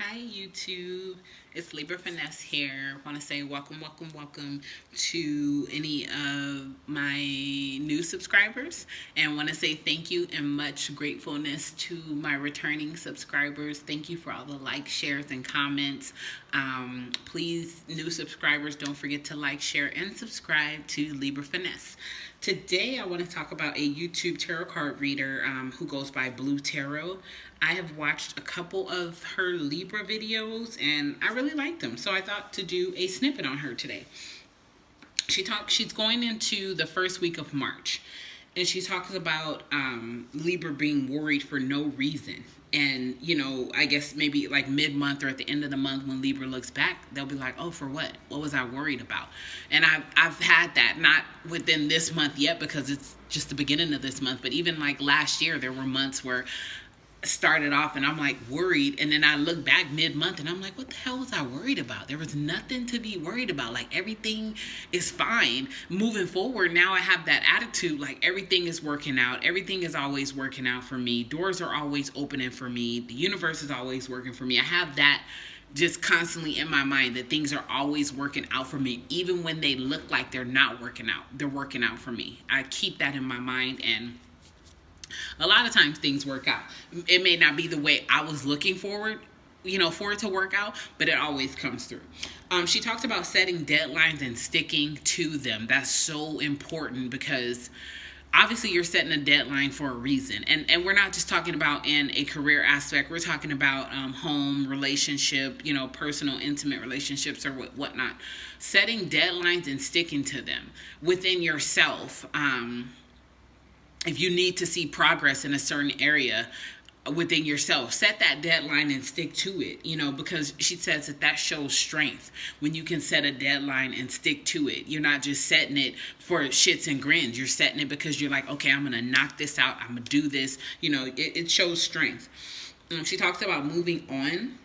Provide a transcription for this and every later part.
Hi YouTube, it's Libra Finesse here. Want to say welcome to any of my new subscribers, and want to say thank you and much gratefulness to my returning subscribers. Thank you for all the likes, shares, and comments. Please, new subscribers, don't forget to like, share, and subscribe to Libra Finesse. Today, I want to talk about a YouTube tarot card reader who goes by Blue Tarot. I have watched a couple of her Libra videos and I really liked them, so I thought to do a snippet on her today. She's going into the first week of March, and she talks about Libra being worried for no reason. And, I guess maybe like mid-month or at the end of the month when Libra looks back, they'll be like, oh, for what? What was I worried about? And I've had that, not within this month yet because it's just the beginning of this month, but even like last year, there were months where started off and I'm like worried, and then I look back mid-month and I'm like, what the hell was I worried about? There was nothing to be worried about. Like, everything is fine. Moving forward, now I have that attitude, like everything is working out. Everything is always working out for me. Doors are always opening for me. The universe is always working for me. I have that just constantly in my mind, that things are always working out for me. Even when they look like they're not working out, they're working out for me. I keep that in my mind, and a lot of times things work out. It may not be the way I was looking forward, for it to work out, but it always comes through. She talks about setting deadlines and sticking to them. That's so important because obviously you're setting a deadline for a reason. And we're not just talking about in a career aspect. We're talking about home, relationship, personal, intimate relationships or whatnot. Setting deadlines and sticking to them within yourself. If you need to see progress in a certain area within yourself, set that deadline and stick to it, because she says that shows strength when you can set a deadline and stick to it. You're not just setting it for shits and grins. You're setting it because you're like, okay, I'm going to knock this out. I'm going to do this. It shows strength. She talks about moving on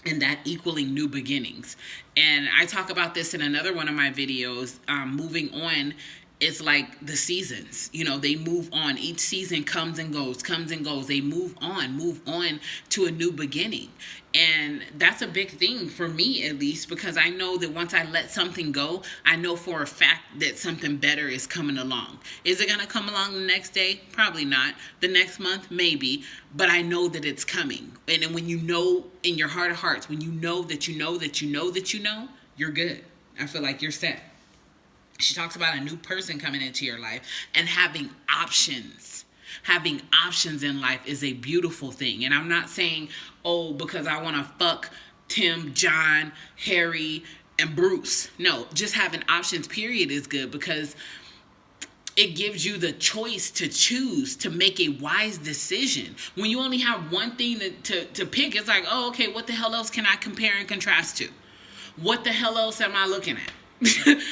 and that equaling new beginnings. And I talk about this in another one of my videos. Moving on, it's like the seasons, they move on. Each season comes and goes. They move on to a new beginning. And that's a big thing for me, at least, because I know that once I let something go, I know for a fact that something better is coming along. Is it going to come along the next day? Probably not. The next month? Maybe. But I know that it's coming. And then when you know in your heart of hearts, when you know that you know that you know that you know, you're good. I feel like you're set. She talks about a new person coming into your life and having options. Having options in life is a beautiful thing. And I'm not saying, oh, because I want to fuck Tim, John, Harry, and Bruce. No, just having options, period, is good because it gives you the choice to choose, to make a wise decision. When you only have one thing to pick, it's like, oh, okay, what the hell else can I compare and contrast to? What the hell else am I looking at?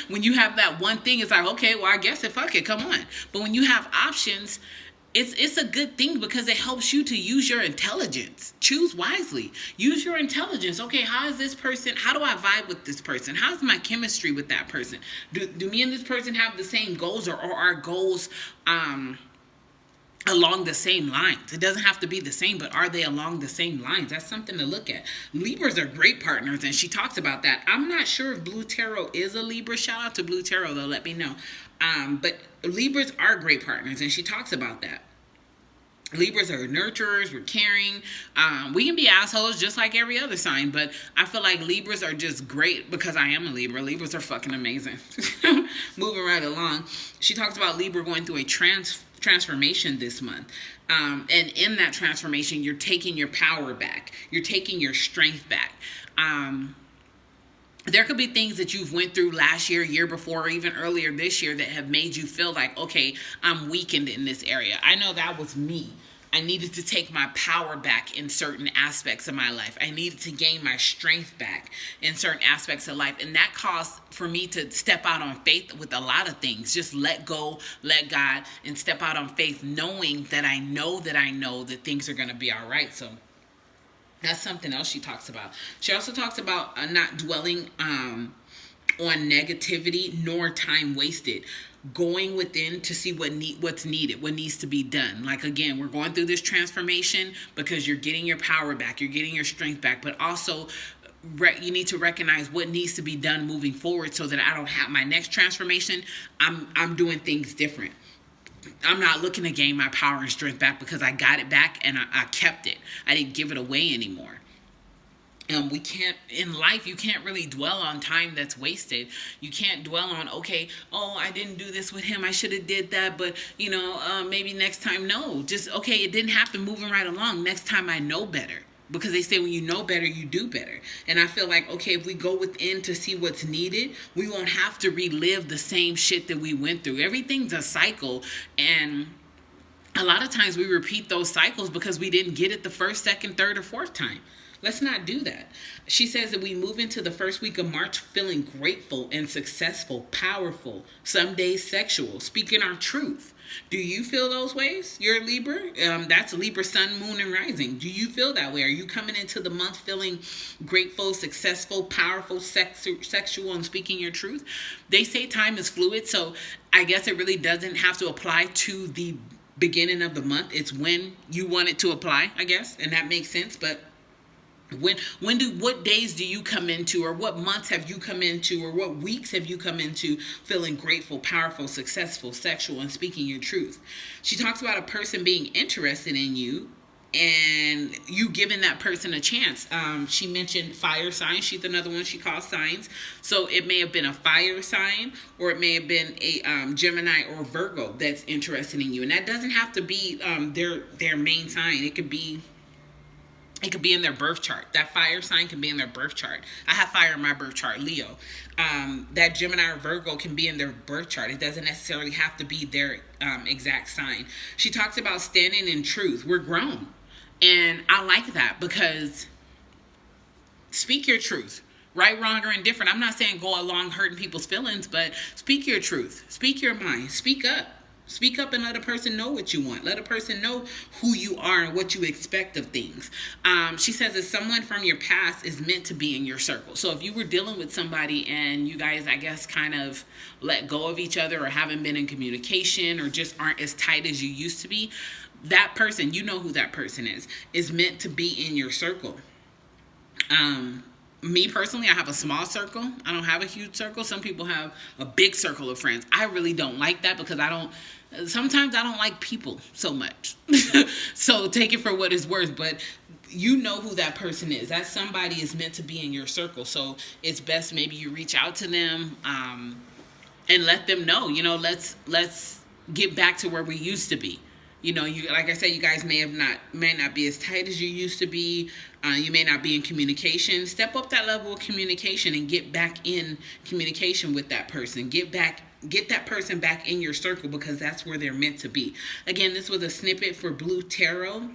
When you have that one thing, it's like, okay, well, I guess fuck it, come on. But when you have options, it's a good thing because it helps you to use your intelligence. Choose wisely. Use your intelligence. Okay, how is this person? How do I vibe with this person? How's my chemistry with that person? Do me and this person have the same goals, or are goals along the same lines? It doesn't have to be the same, but are they along the same lines? That's something to look at. Libras are great partners, and she talks about that. I'm not sure if Blue Tarot is a Libra. Shout out to Blue Tarot, though. Let me know. But Libras are great partners, and she talks about that. Libras are nurturers. We're caring. We can be assholes just like every other sign, but I feel like Libras are just great because I am a Libra. Libras are fucking amazing. Moving right along. She talks about Libra going through a transformation this month. And in that transformation, you're taking your power back. You're taking your strength back. There could be things that you've went through last year before, or even earlier this year that have made you feel like, okay, I'm weakened in this area. I know that was me. I needed to take my power back in certain aspects of my life. I needed to gain my strength back in certain aspects of life. And that caused for me to step out on faith with a lot of things. Just let go, let God, and step out on faith, knowing that I know that things are going to be all right. So that's something else she talks about. She also talks about not dwelling on negativity nor time wasted. going within to see what's needed, what needs to be done. Like, again, we're going through this transformation because you're getting your power back, you're getting your strength back, but also you need to recognize what needs to be done moving forward so that I don't have my next transformation. I'm doing things different. I'm not looking to gain my power and strength back because I got it back and I kept it. I didn't give it away anymore. We can't, in life, you can't really dwell on time that's wasted. You can't dwell on, okay, oh, I didn't do this with him, I should have did that, but, maybe next time. No, just, okay, it didn't happen, moving right along. Next time I know better. Because they say when you know better, you do better. And I feel like, okay, if we go within to see what's needed, we won't have to relive the same shit that we went through. Everything's a cycle, and a lot of times we repeat those cycles because we didn't get it the first, second, third, or fourth time. Let's not do that. She says that we move into the first week of March feeling grateful and successful, powerful, some days sexual, speaking our truth. Do you feel those ways? You're a Libra. That's Libra, sun, moon, and rising. Do you feel that way? Are you coming into the month feeling grateful, successful, powerful, sexual, and speaking your truth? They say time is fluid, so I guess it really doesn't have to apply to the beginning of the month. It's when you want it to apply, I guess, and that makes sense. But what days do you come into, or what months have you come into, or what weeks have you come into feeling grateful, powerful, successful, sexual, and speaking your truth? She talks about a person being interested in you and you giving that person a chance. She mentioned fire signs. She's another one she calls signs. So it may have been a fire sign, or it may have been a Gemini or Virgo that's interested in you. And that doesn't have to be their main sign. It could be in their birth chart. That fire sign can be in their birth chart. I have fire in my birth chart, Leo. That Gemini or Virgo can be in their birth chart. It doesn't necessarily have to be their exact sign. She talks about standing in truth. We're grown. And I like that because speak your truth. Right, wrong, or indifferent. I'm not saying go along hurting people's feelings, but speak your truth. Speak your mind. Speak up. Speak up and let a person know what you want. Let a person know who you are and what you expect of things. She says that someone from your past is meant to be in your circle. So if you were dealing with somebody and you guys, I guess, kind of let go of each other or haven't been in communication or just aren't as tight as you used to be, that person, you know who that person is meant to be in your circle. Me personally, I have a small circle. I don't have a huge circle. Some people have a big circle of friends. I really don't like that because sometimes I don't like people so much. So take it for what it's worth, but you know who that person is. That somebody is meant to be in your circle. So it's best maybe you reach out to them and let them know, let's get back to where we used to be. Like I said, you guys may not be as tight as you used to be. You may not be in communication. Step up that level of communication and get back in communication with that person. Get that person back in your circle because that's where they're meant to be. Again, this was a snippet for Blue Tarot.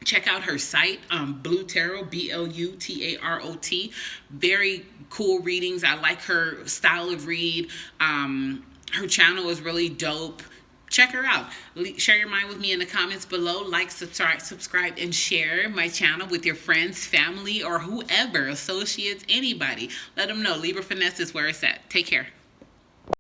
Check out her site, Blue Tarot, BLUTAROT. Very cool readings. I like her style of read. Her channel is really dope. Check her out. Share your mind with me in the comments below. Like, subscribe, and share my channel with your friends, family, or whoever, associates, anybody. Let them know Libra Finesse is where it's at. Take care.